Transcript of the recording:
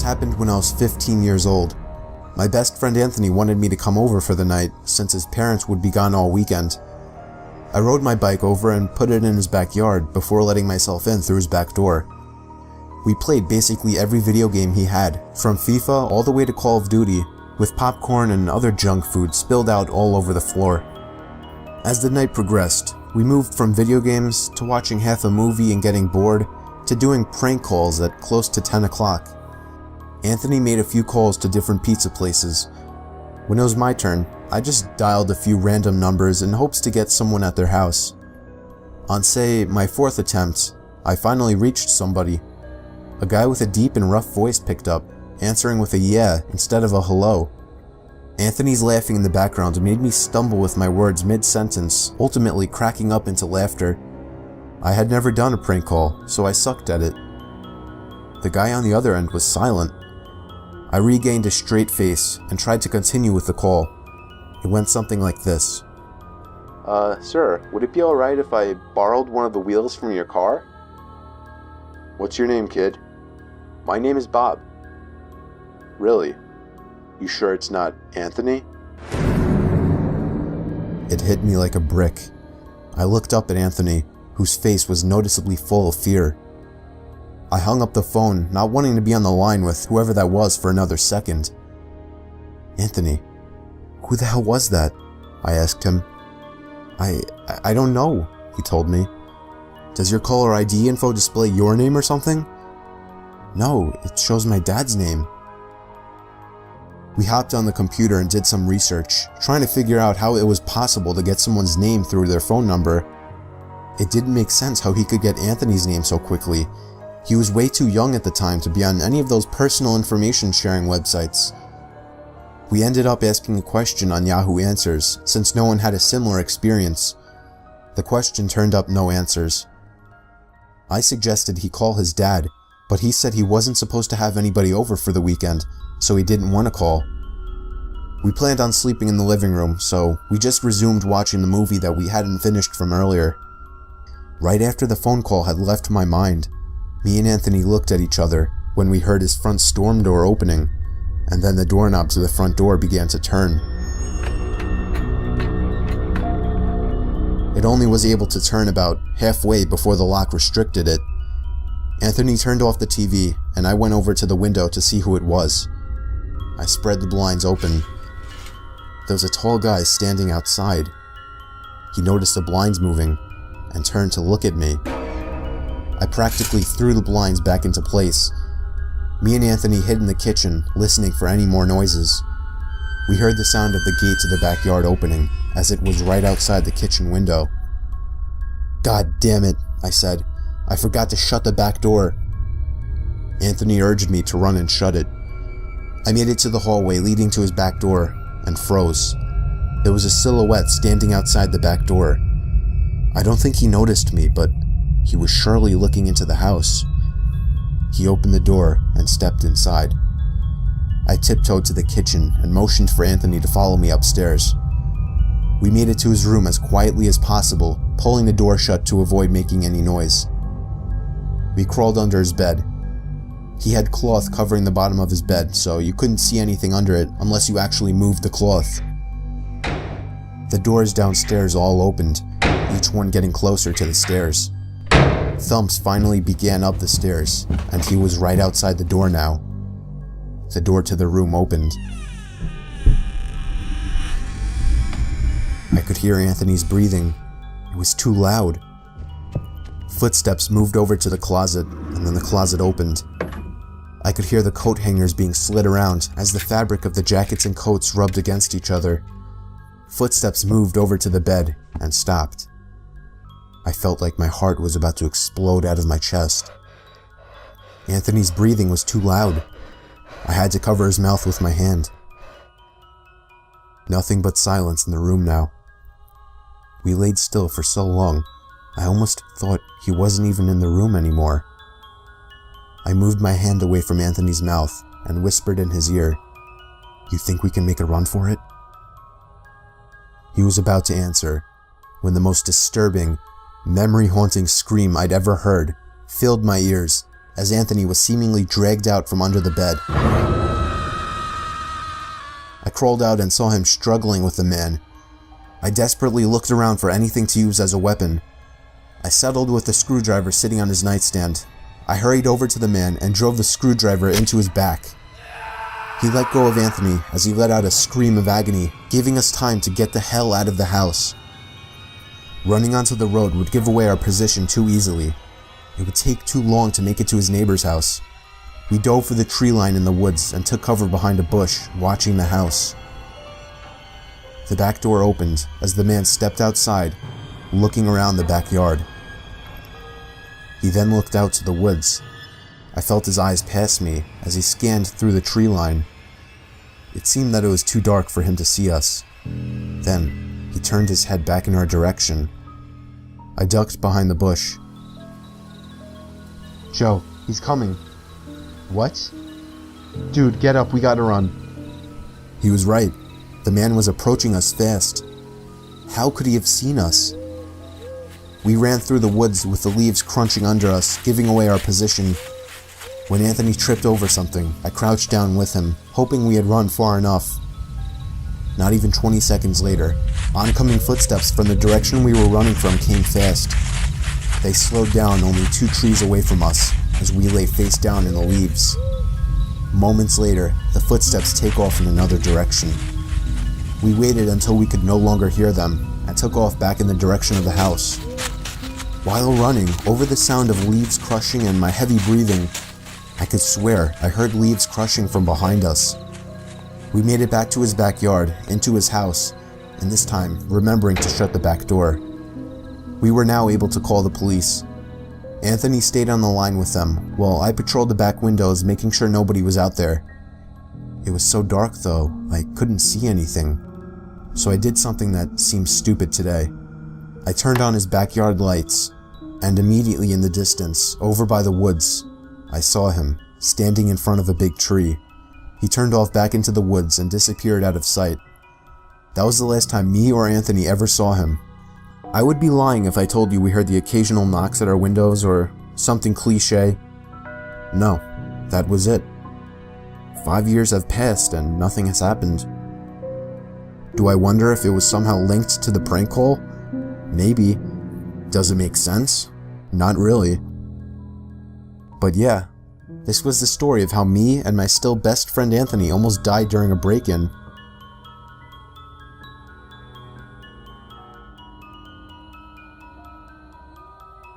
This happened when I was 15 years old. My best friend Anthony wanted me to come over for the night since his parents would be gone all weekend. I rode my bike over and put it in his backyard before letting myself in through his back door. We played basically every video game he had, from FIFA all the way to Call of Duty, with popcorn and other junk food spilled out all over the floor. As the night progressed, we moved from video games to watching half a movie and getting bored to doing prank calls at close to 10 o'clock. Anthony made a few calls to different pizza places. When it was my turn, I just dialed a few random numbers in hopes to get someone at their house. On, say, my fourth attempt, I finally reached somebody. A guy with a deep and rough voice picked up, answering with a yeah instead of a hello. Anthony's laughing in the background made me stumble with my words mid-sentence, ultimately cracking up into laughter. I had never done a prank call, so I sucked at it. The guy on the other end was silent. I regained a straight face and tried to continue with the call. It went something like this. Sir, would it be alright if I borrowed one of the wheels from your car? What's your name, kid? My name is Bob. Really? You sure it's not Anthony? It hit me like a brick. I looked up at Anthony, whose face was noticeably full of fear. I hung up the phone, not wanting to be on the line with whoever that was for another second. Anthony, who the hell was that? I asked him. I don't know, he told me. Does your caller ID info display your name or something? No, it shows my dad's name. We hopped on the computer and did some research, trying to figure out how it was possible to get someone's name through their phone number. It didn't make sense how he could get Anthony's name so quickly. He was way too young at the time to be on any of those personal information sharing websites. We ended up asking a question on Yahoo Answers, since no one had a similar experience. The question turned up no answers. I suggested he call his dad, but he said he wasn't supposed to have anybody over for the weekend, so he didn't want to call. We planned on sleeping in the living room, so we just resumed watching the movie that we hadn't finished from earlier. Right after the phone call had left my mind, me and Anthony looked at each other when we heard his front storm door opening, and then the doorknob to the front door began to turn. It only was able to turn about halfway before the lock restricted it. Anthony turned off the TV, and I went over to the window to see who it was. I spread the blinds open. There was a tall guy standing outside. He noticed the blinds moving and turned to look at me. I practically threw the blinds back into place. Me and Anthony hid in the kitchen, listening for any more noises. We heard the sound of the gate to the backyard opening, as it was right outside the kitchen window. God damn it, I said. I forgot to shut the back door. Anthony urged me to run and shut it. I made it to the hallway leading to his back door, and froze. There was a silhouette standing outside the back door. I don't think he noticed me, but he was surely looking into the house. He opened the door and stepped inside. I tiptoed to the kitchen and motioned for Anthony to follow me upstairs. We made it to his room as quietly as possible, pulling the door shut to avoid making any noise. We crawled under his bed. He had cloth covering the bottom of his bed, so you couldn't see anything under it unless you actually moved the cloth. The doors downstairs all opened, each one getting closer to the stairs. Thumps finally began up the stairs, and he was right outside the door now. The door to the room opened. I could hear Anthony's breathing. It was too loud. Footsteps moved over to the closet, and then the closet opened. I could hear the coat hangers being slid around as the fabric of the jackets and coats rubbed against each other. Footsteps moved over to the bed and stopped. I felt like my heart was about to explode out of my chest. Anthony's breathing was too loud. I had to cover his mouth with my hand. Nothing but silence in the room now. We laid still for so long, I almost thought he wasn't even in the room anymore. I moved my hand away from Anthony's mouth and whispered in his ear, "You think we can make a run for it?" He was about to answer when the most disturbing, memory-haunting scream I'd ever heard filled my ears as Anthony was seemingly dragged out from under the bed. I crawled out and saw him struggling with the man. I desperately looked around for anything to use as a weapon. I settled with the screwdriver sitting on his nightstand. I hurried over to the man and drove the screwdriver into his back. He let go of Anthony as he let out a scream of agony, giving us time to get the hell out of the house. Running onto the road would give away our position too easily. It would take too long to make it to his neighbor's house. We dove for the tree line in the woods and took cover behind a bush, watching the house. The back door opened as the man stepped outside, looking around the backyard. He then looked out to the woods. I felt his eyes pass me as he scanned through the tree line. It seemed that it was too dark for him to see us. Then, he turned his head back in our direction. I ducked behind the bush. "Joe, he's coming." "What?" "Dude, get up, we gotta run." He was right. The man was approaching us fast. How could he have seen us? We ran through the woods with the leaves crunching under us, giving away our position. When Anthony tripped over something, I crouched down with him, hoping we had run far enough. Not even 20 seconds later, oncoming footsteps from the direction we were running from came fast. They slowed down only 2 trees away from us as we lay face down in the leaves. Moments later, the footsteps take off in another direction. We waited until we could no longer hear them and took off back in the direction of the house. While running, over the sound of leaves crushing and my heavy breathing, I could swear I heard leaves crushing from behind us. We made it back to his backyard, into his house, and this time remembering to shut the back door. We were now able to call the police. Anthony stayed on the line with them, while I patrolled the back windows, making sure nobody was out there. It was so dark though, I couldn't see anything. So I did something that seems stupid today. I turned on his backyard lights, and immediately in the distance, over by the woods, I saw him, standing in front of a big tree. He turned off back into the woods and disappeared out of sight. That was the last time me or Anthony ever saw him. I would be lying if I told you we heard the occasional knocks at our windows or something cliche. No, that was it. 5 years have passed and nothing has happened. Do I wonder if it was somehow linked to the prank call? Maybe. Does it make sense? Not really. But yeah, this was the story of how me and my still best friend Anthony almost died during a break-in.